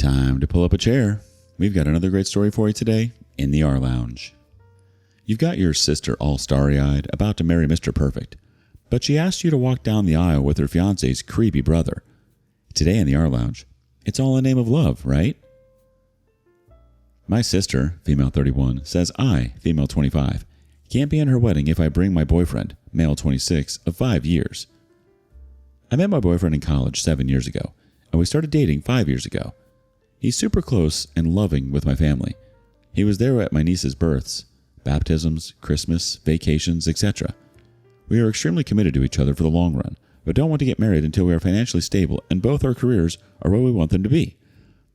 Time to pull up a chair. We've got another great story for you today in the rLounge. You've got your sister all starry-eyed, about to marry Mr. Perfect, but she asked you to walk down the aisle with her fiancé's creepy brother. Today in the rLounge, it's all in the name of love, right? My sister, female 31, says I, female 25, can't be in her wedding if I bring my boyfriend, male 26, of 5 years. I met my boyfriend in college 7 years ago, and we started dating 5 years ago. He's super close and loving with my family. He was there at my niece's births, baptisms, Christmas, vacations, etc. We are extremely committed to each other for the long run, but don't want to get married until we are financially stable and both our careers are where we want them to be.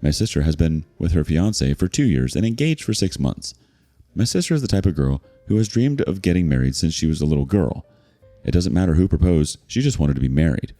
My sister has been with her fiancé for 2 years and engaged for 6 months. My sister is the type of girl who has dreamed of getting married since she was a little girl. It doesn't matter who proposed, she just wanted to be married.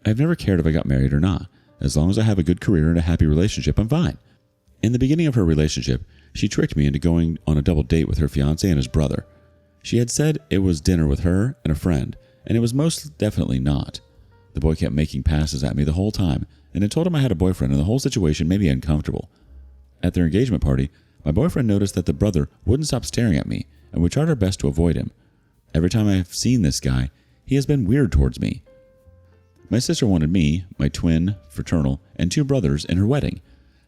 I've never cared if I got married or not. As long as I have a good career and a happy relationship, I'm fine. In the beginning of her relationship, she tricked me into going on a double date with her fiancé and his brother. She had said it was dinner with her and a friend, and it was most definitely not. The boy kept making passes at me the whole time, and I told him I had a boyfriend and the whole situation made me uncomfortable. At their engagement party, my boyfriend noticed that the brother wouldn't stop staring at me, and we tried our best to avoid him. Every time I've seen this guy, he has been weird towards me. My sister wanted me, my twin, fraternal, and 2 brothers in her wedding.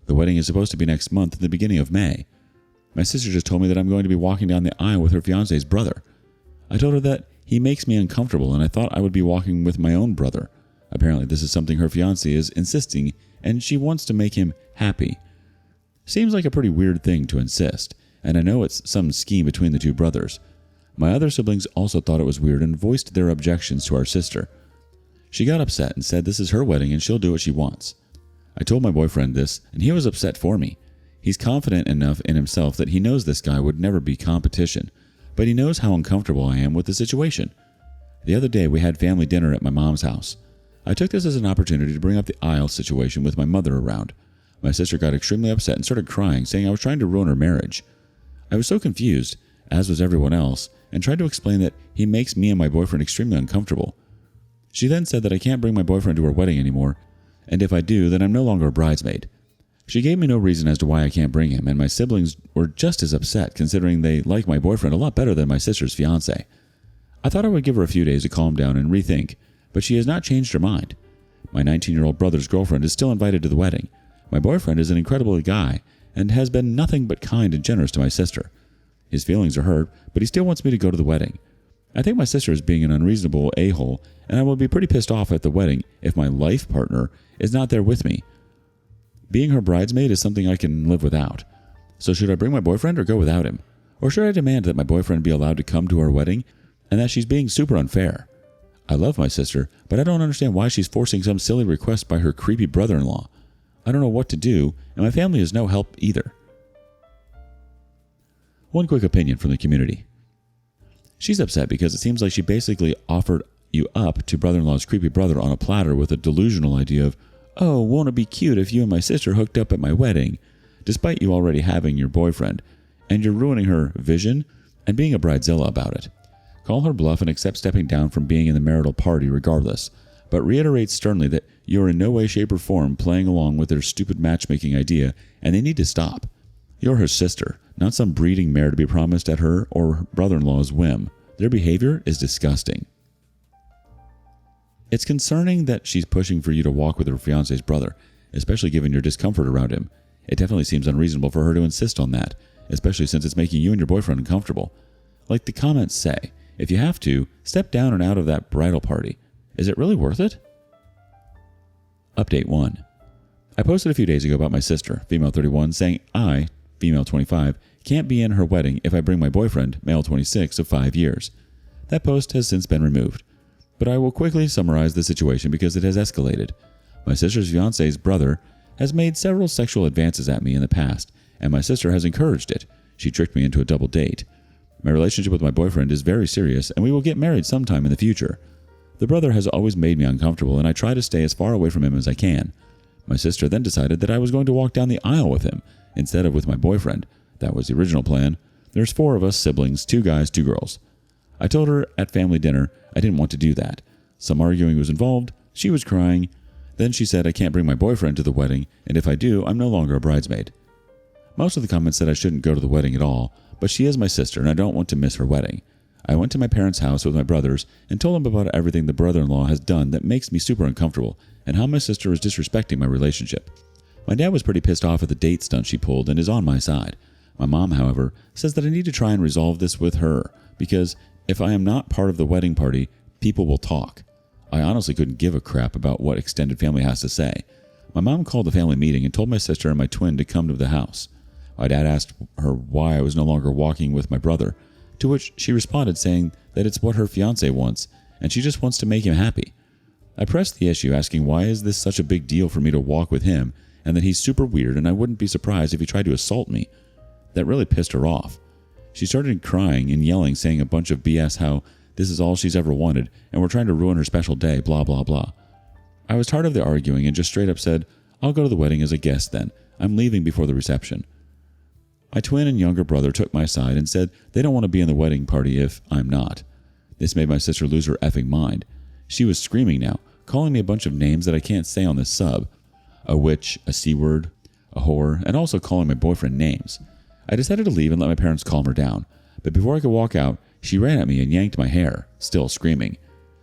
The wedding is supposed to be next month at the beginning of May. My sister just told me that I'm going to be walking down the aisle with her fiancé's brother. I told her that he makes me uncomfortable and I thought I would be walking with my own brother. Apparently this is something her fiancé is insisting and she wants to make him happy. Seems like a pretty weird thing to insist, and I know it's some scheme between the 2 brothers. My other siblings also thought it was weird and voiced their objections to our sister. She got upset and said this is her wedding and she'll do what she wants. I told my boyfriend this and he was upset for me. He's confident enough in himself that he knows this guy would never be competition, but he knows how uncomfortable I am with the situation. The other day we had family dinner at my mom's house. I took this as an opportunity to bring up the aisle situation with my mother around. My sister got extremely upset and started crying, saying I was trying to ruin her marriage. I was so confused, as was everyone else, and tried to explain that he makes me and my boyfriend extremely uncomfortable. She then said that I can't bring my boyfriend to her wedding anymore, and if I do, then I'm no longer a bridesmaid. She gave me no reason as to why I can't bring him, and my siblings were just as upset considering they like my boyfriend a lot better than my sister's fiancé. I thought I would give her a few days to calm down and rethink, but she has not changed her mind. My 19-year-old brother's girlfriend is still invited to the wedding. My boyfriend is an incredible guy and has been nothing but kind and generous to my sister. His feelings are hurt, but he still wants me to go to the wedding. I think my sister is being an unreasonable a-hole, and I will be pretty pissed off at the wedding if my life partner is not there with me. Being her bridesmaid is something I can live without. So should I bring my boyfriend or go without him? Or should I demand that my boyfriend be allowed to come to our wedding and that she's being super unfair? I love my sister, but I don't understand why she's forcing some silly request by her creepy brother-in-law. I don't know what to do, and my family is no help either. One quick opinion from the community. She's upset because it seems like she basically offered you up to brother-in-law's creepy brother on a platter with a delusional idea of, oh, won't it be cute if you and my sister hooked up at my wedding, despite you already having your boyfriend, and you're ruining her vision and being a bridezilla about it. Call her bluff and accept stepping down from being in the marital party regardless, but reiterate sternly that you are in no way, shape, or form playing along with their stupid matchmaking idea, and they need to stop. You're her sister, not some breeding mare to be promised at her or her brother-in-law's whim. Their behavior is disgusting. It's concerning that she's pushing for you to walk with her fiancé's brother, especially given your discomfort around him. It definitely seems unreasonable for her to insist on that, especially since it's making you and your boyfriend uncomfortable. Like the comments say, if you have to, step down and out of that bridal party. Is it really worth it? Update 1. I posted a few days ago about my sister, female 31, saying I, female 25, can't be in her wedding if I bring my boyfriend, male 26, of 5 years. That post has since been removed. But I will quickly summarize the situation because it has escalated. My sister's fiancé's brother has made several sexual advances at me in the past, and my sister has encouraged it. She tricked me into a double date. My relationship with my boyfriend is very serious, and we will get married sometime in the future. The brother has always made me uncomfortable, and I try to stay as far away from him as I can. My sister then decided that I was going to walk down the aisle with him, instead of with my boyfriend. That was the original plan. There's 4 of us siblings, 2 guys, 2 girls. I told her at family dinner I didn't want to do that. Some arguing was involved. She was crying. Then she said I can't bring my boyfriend to the wedding, and if I do, I'm no longer a bridesmaid. Most of the comments said I shouldn't go to the wedding at all, but she is my sister and I don't want to miss her wedding. I went to my parents' house with my brothers and told them about everything the brother-in-law has done that makes me super uncomfortable and how my sister is disrespecting my relationship. My dad was pretty pissed off at the date stunt she pulled and is on my side. My mom, however, says that I need to try and resolve this with her because if I am not part of the wedding party, people will talk. I honestly couldn't give a crap about what extended family has to say. My mom called the family meeting and told my sister and my twin to come to the house. My dad asked her why I was no longer walking with my brother, to which she responded saying that it's what her fiancé wants and she just wants to make him happy. I pressed the issue asking why is this such a big deal for me to walk with him and that he's super weird and I wouldn't be surprised if he tried to assault me. That really pissed her off. She started crying and yelling, saying a bunch of BS how this is all she's ever wanted and we're trying to ruin her special day, blah blah blah. I was tired of the arguing and just straight up said, I'll go to the wedding as a guest then. I'm leaving before the reception. My twin and younger brother took my side and said they don't want to be in the wedding party if I'm not. This made my sister lose her effing mind. She was screaming now, calling me a bunch of names that I can't say on this sub. A witch, a C-word, a whore, and also calling my boyfriend names. I decided to leave and let my parents calm her down, but before I could walk out, she ran at me and yanked my hair, still screaming.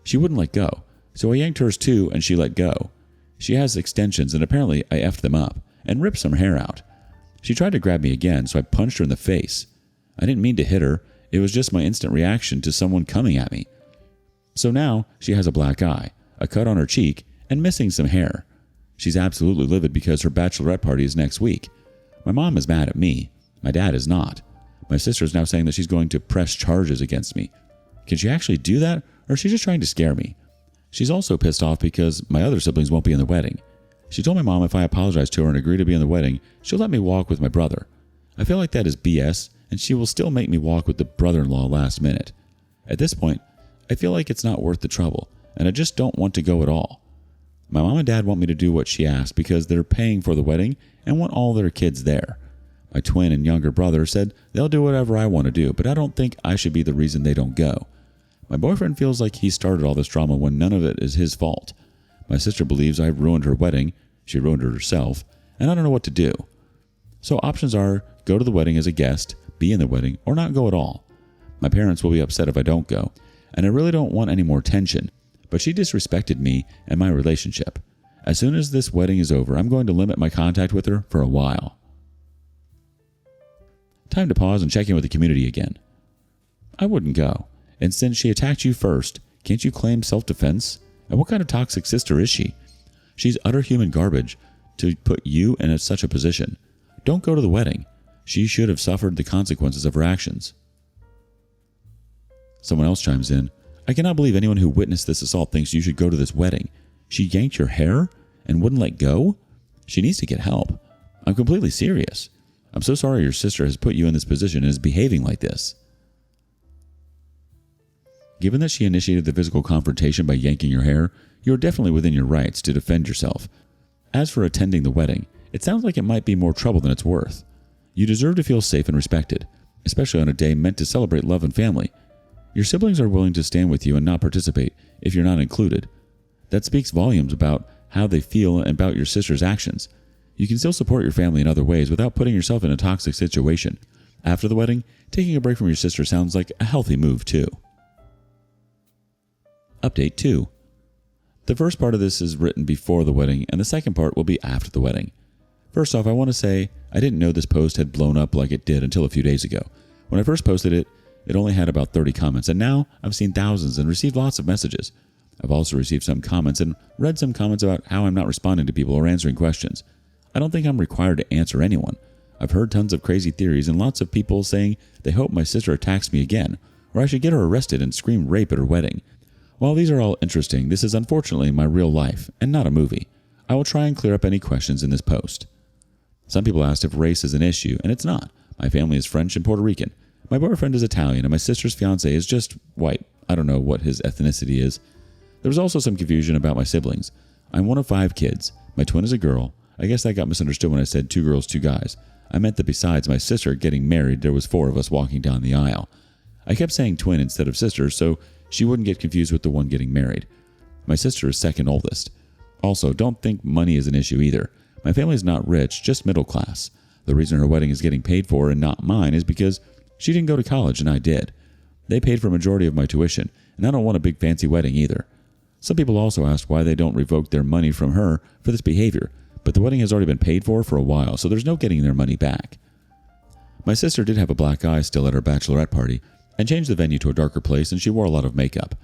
She wouldn't let go, so I yanked hers too and she let go. She has extensions and apparently I effed them up and ripped some hair out. She tried to grab me again, so I punched her in the face. I didn't mean to hit her, it was just my instant reaction to someone coming at me. So now she has a black eye, a cut on her cheek, and missing some hair. She's absolutely livid because her bachelorette party is next week. My mom is mad at me. My dad is not. My sister is now saying that she's going to press charges against me. Can she actually do that, or is she just trying to scare me? She's also pissed off because my other siblings won't be in the wedding. She told my mom if I apologize to her and agree to be in the wedding, she'll let me walk with my brother. I feel like that is BS, and she will still make me walk with the brother-in-law last minute. At this point, I feel like it's not worth the trouble, and I just don't want to go at all. My mom and dad want me to do what she asked because they're paying for the wedding and want all their kids there. My twin and younger brother said they'll do whatever I want to do, but I don't think I should be the reason they don't go. My boyfriend feels like he started all this drama when none of it is his fault. My sister believes I've ruined her wedding, she ruined it herself, and I don't know what to do. So options are go to the wedding as a guest, be in the wedding, or not go at all. My parents will be upset if I don't go, and I really don't want any more tension, but she disrespected me and my relationship. As soon as this wedding is over, I'm going to limit my contact with her for a while. Time to pause and check in with the community again. I wouldn't go, and since she attacked you first, can't you claim self-defense? And what kind of toxic sister is she? She's utter human garbage to put you in such a position. Don't go to the wedding. She should have suffered the consequences of her actions. Someone else chimes in. I cannot believe anyone who witnessed this assault thinks you should go to this wedding. She yanked your hair and wouldn't let go? She needs to get help. I'm completely serious. I'm so sorry your sister has put you in this position and is behaving like this. Given that she initiated the physical confrontation by yanking your hair, you are definitely within your rights to defend yourself. As for attending the wedding, it sounds like it might be more trouble than it's worth. You deserve to feel safe and respected, especially on a day meant to celebrate love and family. Your siblings are willing to stand with you and not participate if you're not included. That speaks volumes about how they feel and about your sister's actions. You can still support your family in other ways without putting yourself in a toxic situation. After the wedding, taking a break from your sister sounds like a healthy move too. Update 2. The first part of this is written before the wedding, and the second part will be after the wedding. First off, I want to say I didn't know this post had blown up like it did until a few days ago. When I first posted it, it only had about 30 comments, and now I've seen thousands and received lots of messages. I've also received some comments and read some comments about how I'm not responding to people or answering questions. I don't think I'm required to answer anyone. I've heard tons of crazy theories and lots of people saying they hope my sister attacks me again, or I should get her arrested and scream rape at her wedding. While these are all interesting, this is unfortunately my real life and not a movie. I will try and clear up any questions in this post. Some people asked if race is an issue, and it's not. My family is French and Puerto Rican. My boyfriend is Italian, and my sister's fiance is just white. I don't know what his ethnicity is. There was also some confusion about my siblings. I'm one of 5 kids. My twin is a girl. I guess that got misunderstood when I said 2 girls, 2 guys. I meant that besides my sister getting married, there was 4 of us walking down the aisle. I kept saying twin instead of sister, so she wouldn't get confused with the one getting married. My sister is second oldest. Also, don't think money is an issue either. My family is not rich, just middle class. The reason her wedding is getting paid for and not mine is because she didn't go to college and I did. They paid for a majority of my tuition, and I don't want a big fancy wedding either. Some people also ask why they don't revoke their money from her for this behavior, but the wedding has already been paid for a while, so there's no getting their money back. My sister did have a black eye still at her bachelorette party, and changed the venue to a darker place, and she wore a lot of makeup.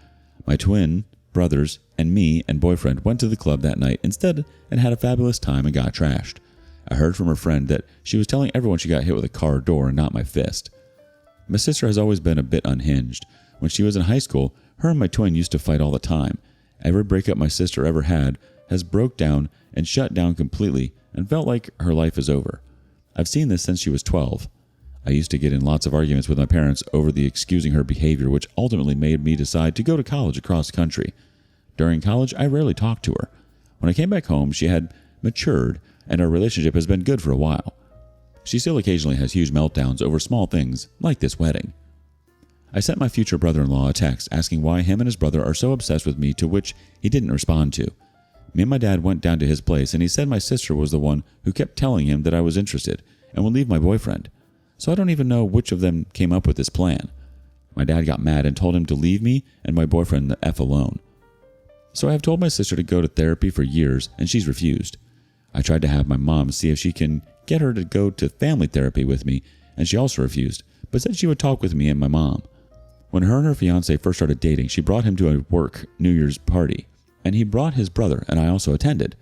My twin brothers and me and boyfriend went to the club that night instead and had a fabulous time and got trashed. I heard from her friend that she was telling everyone she got hit with a car door and not my fist. My sister has always been a bit unhinged. When she was in high school, her and my twin used to fight all the time. Every breakup my sister ever had has broke down and shut down completely and felt like her life is over. I've seen this since she was 12. I used to get in lots of arguments with my parents over the excusing her behavior, which ultimately made me decide to go to college across the country. During college, I rarely talked to her. When I came back home, she had matured, and our relationship has been good for a while. She still occasionally has huge meltdowns over small things, like this wedding. I sent my future brother-in-law a text asking why him and his brother are so obsessed with me, to which he didn't respond to. Me and my dad went down to his place, and he said my sister was the one who kept telling him that I was interested and would leave my boyfriend. So I don't even know which of them came up with this plan. My dad got mad and told him to leave me and my boyfriend the F alone. So I have told my sister to go to therapy for years, and she's refused. I tried to have my mom see if she can get her to go to family therapy with me, and she also refused, but said she would talk with me and my mom. When her and her fiance first started dating, she brought him to a work New Year's party, and he brought his brother, and I also attended.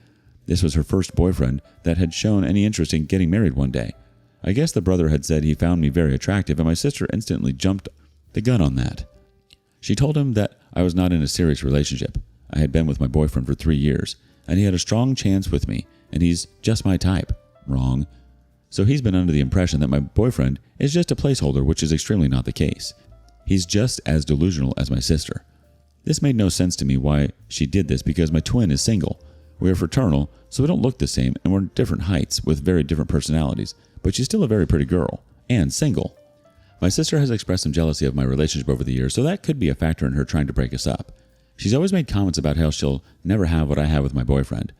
This was her first boyfriend that had shown any interest in getting married one day. I guess the brother had said he found me very attractive, and my sister instantly jumped the gun on that. She told him that I was not in a serious relationship. I had been with my boyfriend for 3 years, and he had a strong chance with me, and he's just my type. Wrong. So he's been under the impression that my boyfriend is just a placeholder, which is extremely not the case. He's just as delusional as my sister. This made no sense to me why she did this, because my twin is single. We are fraternal, so we don't look the same, and we're different heights with very different personalities, but she's still a very pretty girl, and single. My sister has expressed some jealousy of my relationship over the years, so that could be a factor in her trying to break us up. She's always made comments about how she'll never have what I have with my boyfriend.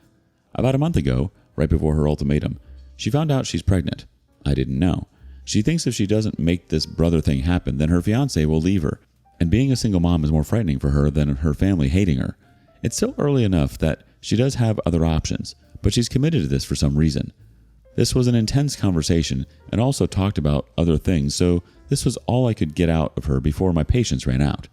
About a month ago, right before her ultimatum, she found out she's pregnant. I didn't know. She thinks if she doesn't make this brother thing happen, then her fiancé will leave her, and being a single mom is more frightening for her than her family hating her. It's still early enough that she does have other options, but she's committed to this for some reason. This was an intense conversation and also talked about other things, so this was all I could get out of her before my patience ran out.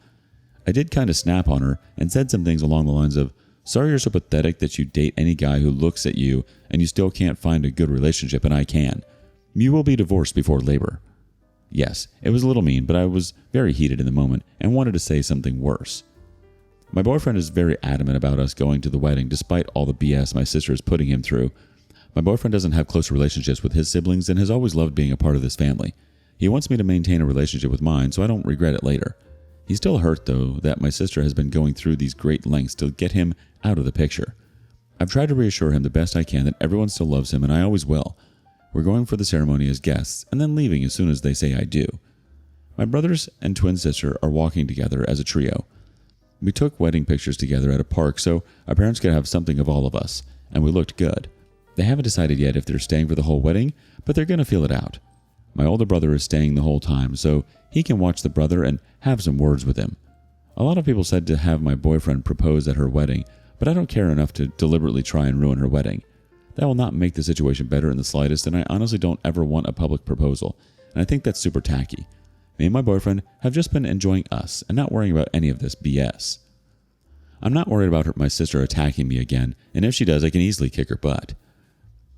I did kind of snap on her and said some things along the lines of, "Sorry you're so pathetic that you date any guy who looks at you and you still can't find a good relationship, and I can. You will be divorced before labor." Yes, it was a little mean, but I was very heated in the moment and wanted to say something worse. My boyfriend is very adamant about us going to the wedding despite all the BS my sister is putting him through. My boyfriend doesn't have close relationships with his siblings and has always loved being a part of this family. He wants me to maintain a relationship with mine so I don't regret it later. He's still hurt, though, that my sister has been going through these great lengths to get him out of the picture. I've tried to reassure him the best I can that everyone still loves him, and I always will. We're going for the ceremony as guests and then leaving as soon as they say I do. My brothers and twin sister are walking together as a trio. We took wedding pictures together at a park so our parents could have something of all of us, and we looked good. They haven't decided yet if they're staying for the whole wedding, but they're going to feel it out. My older brother is staying the whole time, so he can watch the brother and have some words with him. A lot of people said to have my boyfriend propose at her wedding, but I don't care enough to deliberately try and ruin her wedding. That will not make the situation better in the slightest, and I honestly don't ever want a public proposal, and I think that's super tacky. Me and my boyfriend have just been enjoying us and not worrying about any of this BS. I'm not worried about my sister attacking me again, and if she does, I can easily kick her butt.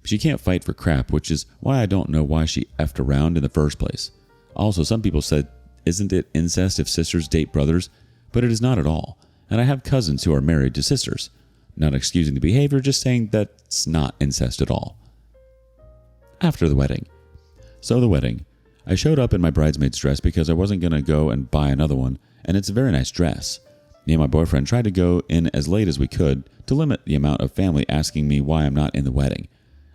She can't fight for crap, which is why I don't know why she effed around in the first place. Also, some people said, isn't it incest if sisters date brothers? But it is not at all, and I have cousins who are married to sisters. Not excusing the behavior, just saying that's not incest at all. After the wedding. So the wedding. I showed up in my bridesmaid's dress because I wasn't going to go and buy another one, and it's a very nice dress. Me and my boyfriend tried to go in as late as we could to limit the amount of family asking me why I'm not in the wedding.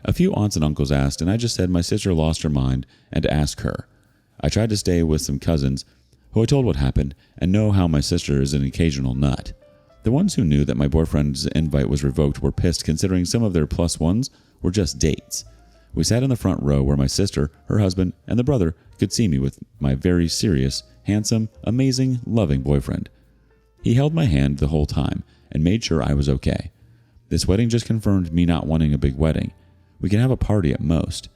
A few aunts and uncles asked, and I just said my sister lost her mind and to ask her. I tried to stay with some cousins who I told what happened and know how my sister is an occasional nut. The ones who knew that my boyfriend's invite was revoked were pissed, considering some of their plus ones were just dates. We sat in the front row where my sister, her husband, and the brother could see me with my very serious, handsome, amazing, loving boyfriend. He held my hand the whole time and made sure I was okay. This wedding just confirmed me not wanting a big wedding. We can have a party at most.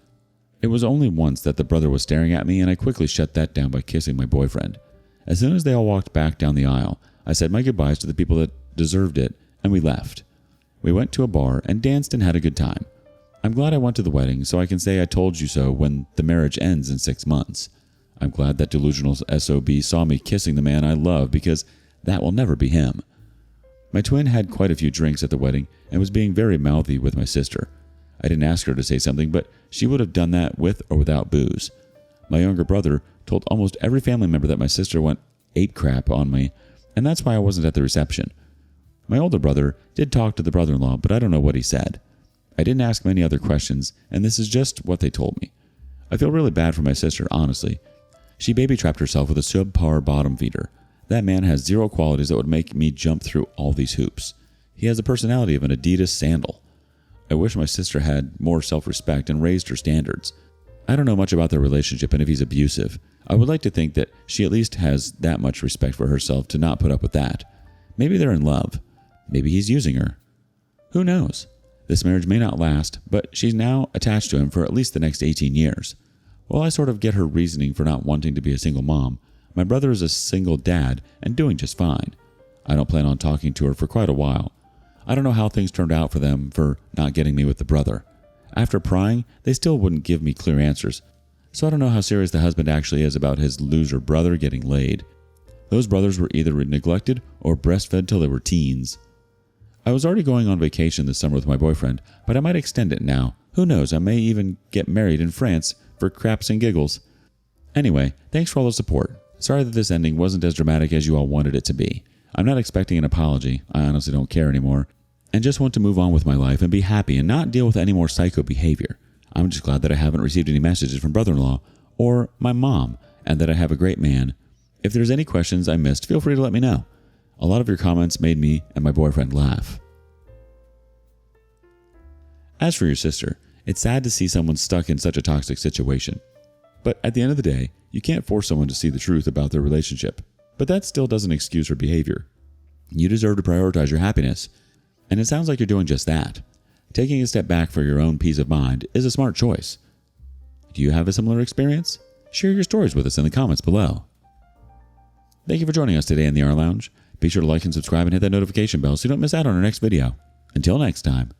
It was only once that the brother was staring at me, and I quickly shut that down by kissing my boyfriend. As soon as they all walked back down the aisle, I said my goodbyes to the people that deserved it, and we left. We went to a bar and danced and had a good time. I'm glad I went to the wedding so I can say I told you so when the marriage ends in 6 months. I'm glad that delusional SOB saw me kissing the man I love, because that will never be him. My twin had quite a few drinks at the wedding and was being very mouthy with my sister. I didn't ask her to say something, but she would have done that with or without booze. My younger brother told almost every family member that my sister went ape crap on me, and that's why I wasn't at the reception. My older brother did talk to the brother-in-law, but I don't know what he said. I didn't ask many other questions, and this is just what they told me. I feel really bad for my sister, honestly. She baby-trapped herself with a subpar bottom feeder. That man has zero qualities that would make me jump through all these hoops. He has the personality of an Adidas sandal. I wish my sister had more self-respect and raised her standards. I don't know much about their relationship and if he's abusive. I would like to think that she at least has that much respect for herself to not put up with that. Maybe they're in love. Maybe he's using her. Who knows? This marriage may not last, but she's now attached to him for at least the next 18 years. While I sort of get her reasoning for not wanting to be a single mom, my brother is a single dad and doing just fine. I don't plan on talking to her for quite a while. I don't know how things turned out for them for not getting me with the brother. After prying, they still wouldn't give me clear answers, so I don't know how serious the husband actually is about his loser brother getting laid. Those brothers were either neglected or breastfed till they were teens. I was already going on vacation this summer with my boyfriend, but I might extend it now. Who knows, I may even get married in France for craps and giggles. Anyway, thanks for all the support. Sorry that this ending wasn't as dramatic as you all wanted it to be. I'm not expecting an apology. I honestly don't care anymore, and just want to move on with my life and be happy and not deal with any more psycho behavior. I'm just glad that I haven't received any messages from brother-in-law or my mom, and that I have a great man. If there's any questions I missed, feel free to let me know. A lot of your comments made me and my boyfriend laugh. As for your sister, it's sad to see someone stuck in such a toxic situation. But at the end of the day, you can't force someone to see the truth about their relationship. But that still doesn't excuse her behavior. You deserve to prioritize your happiness, and it sounds like you're doing just that. Taking a step back for your own peace of mind is a smart choice. Do you have a similar experience? Share your stories with us in the comments below. Thank you for joining us today in the rLounge. Be sure to like and subscribe and hit that notification bell so you don't miss out on our next video. Until next time.